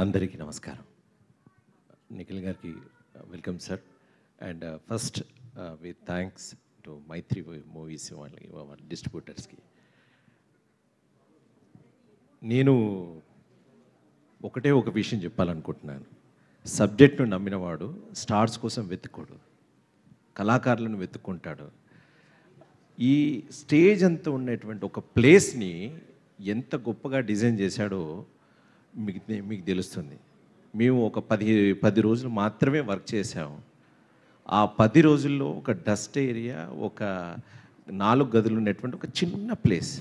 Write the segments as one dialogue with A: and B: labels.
A: అందరికీ నమస్కారం. నిఖిల్ గారికి welcome sir. And first with thanks to Mythri movies వాళ్ళకి వాళ్ళ డిస్ట్రిబ్యూటర్స్కి. నేను ఒకటే ఒక విషయం చెప్పాలనుకుంటున్నాను. సబ్జెక్ట్ను నమ్మినవాడు స్టార్స్ కోసం వెతుక్కోడు, కళాకారులను వెతుక్కుంటాడు. ఈ స్టేజ్ అంతా ఉన్నటువంటి ఒక ప్లేస్ని ఎంత గొప్పగా డిజైన్ చేశాడో మీకు తెలుస్తుంది. మేము ఒక 10 రోజులు మాత్రమే వర్క్ చేసాము. ఆ 10 రోజుల్లో ఒక డస్ట్ ఏరియా, ఒక 4 గదులు ఉన్నటువంటి ఒక చిన్న ప్లేస్.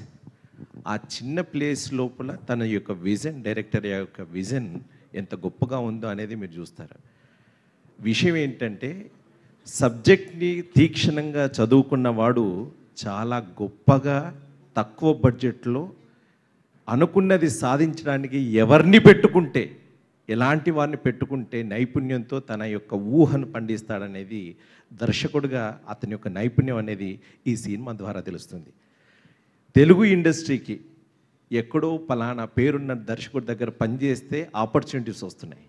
A: ఆ చిన్న ప్లేస్ లోపల తన యొక్క విజన్, డైరెక్టర్ యొక్క విజన్ ఎంత గొప్పగా ఉందో అనేది మీరు చూస్తారు. విషయం ఏంటంటే సబ్జెక్ట్ని తీక్షణంగా చదువుకున్న వాడు చాలా గొప్పగా తక్కువ బడ్జెట్లో అనుకున్నది సాధించడానికి ఎవరిని పెట్టుకుంటే, ఎలాంటి వారిని పెట్టుకుంటే నైపుణ్యంతో తన యొక్క ఊహను పండిస్తాడనేది దర్శకుడిగా అతని యొక్క నైపుణ్యం అనేది ఈ సినిమా ద్వారా తెలుస్తుంది. తెలుగు ఇండస్ట్రీకి ఎక్కడో పలానా పేరున్న దర్శకుడి దగ్గర పనిచేస్తే ఆపర్చునిటీస్ వస్తున్నాయి,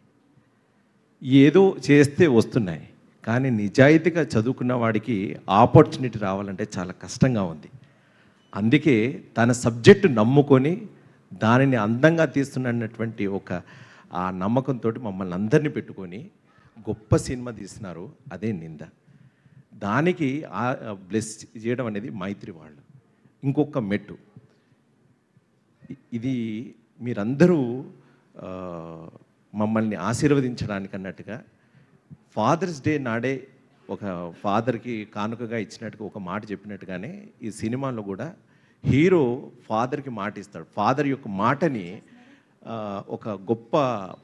A: ఏదో చేస్తే వస్తున్నాయి. కానీ నిజాయితీగా చదువుకున్న వాడికి ఆపర్చునిటీ రావాలంటే చాలా కష్టంగా ఉంది. అందుకే తన సబ్జెక్టు నమ్ముకొని దానిని అందంగా తీస్తున్నటువంటి ఒక ఆ నమ్మకంతో మమ్మల్ని అందరినీ పెట్టుకొని గొప్ప సినిమా తీస్తున్నారు. అదే నింద. దానికి బ్లెస్ చేయడం అనేది మైత్రి వాళ్ళు. ఇంకొక మెట్టు ఇది, మీరందరూ మమ్మల్ని ఆశీర్వదించడానికి అన్నట్టుగా ఫాదర్స్ డే నాడే ఒక ఫాదర్కి కానుకగా ఇచ్చినట్టుగా ఒక మాట చెప్పినట్టుగానే ఈ సినిమాలో కూడా హీరో ఫాదర్కి మాట ఇస్తాడు. ఫాదర్ యొక్క మాటని ఒక గొప్ప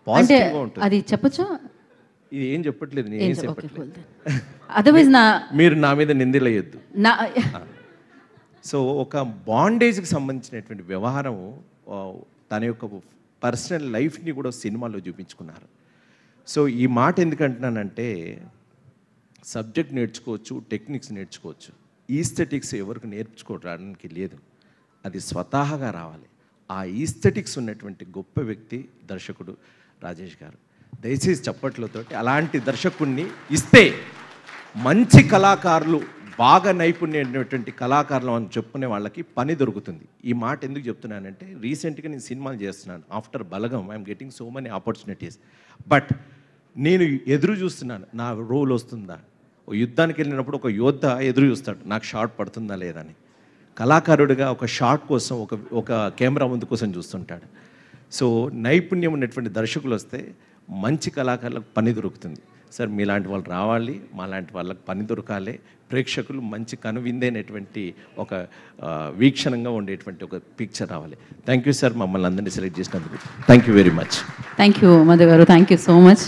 A: పాజిటివ్గా ఉంటుంది.
B: అది చెప్పచ్చా?
A: ఇది ఏం చెప్పట్లేదు, నేను చెప్పట్లేదు.
B: అదర్వైజ్
A: మీరు నా మీద నిందలేయొద్దు. సో ఒక బాండేజ్కి సంబంధించినటువంటి వ్యవహారం, తన యొక్క పర్సనల్ లైఫ్ని కూడా సినిమాలో చూపించుకున్నారు. సో ఈ మాట ఎందుకంటున్నానంటే సబ్జెక్ట్ నేర్చుకోవచ్చు, టెక్నిక్స్ నేర్చుకోవచ్చు, ఈస్థెటిక్స్ ఎవరికి నేర్చుకోవడానికి లేదు, అది స్వతహాగా రావాలి. ఆ ఈస్థెటిక్స్ ఉన్నటువంటి గొప్ప వ్యక్తి దర్శకుడు రాజేష్ గారు. దయచేసి చప్పట్లతో అలాంటి దర్శకుడిని ఇస్తే మంచి కళాకారులు, బాగా నైపుణ్యమైనటువంటి కళాకారులు అని చెప్పుకునే వాళ్ళకి పని దొరుకుతుంది. ఈ మాట ఎందుకు చెప్తున్నానంటే రీసెంట్గా నేను సినిమాలు చేస్తున్నాను. After Balagam I'm getting so many opportunities. But నేను ఎదురు చూస్తున్నాను, నా రోల్ వస్తుందా. యుద్ధానికి వెళ్ళినప్పుడు ఒక యోద్ధ ఎదురు చూస్తాడు, నాకు షాట్ పడుతుందా లేదని. కళాకారుడిగా ఒక షాట్ కోసం ఒక కెమెరా ముందు కోసం చూస్తుంటాడు. సో నైపుణ్యం ఉన్నటువంటి దర్శకులు వస్తే మంచి కళాకారులకు పని దొరుకుతుంది. సార్ మీలాంటి వాళ్ళు రావాలి, మాలాంటి వాళ్ళకి పని దొరకాలి, ప్రేక్షకులు మంచి కనువిందైనటువంటి ఒక వీక్షణంగా ఉండేటువంటి ఒక పిక్చర్ రావాలి. థ్యాంక్ యూ సార్, మమ్మల్ని అందరినీ సెలెక్ట్ చేసినందుకు thank you very much.
B: Thank you Madhu గారు, థ్యాంక్ యూ సో మచ్.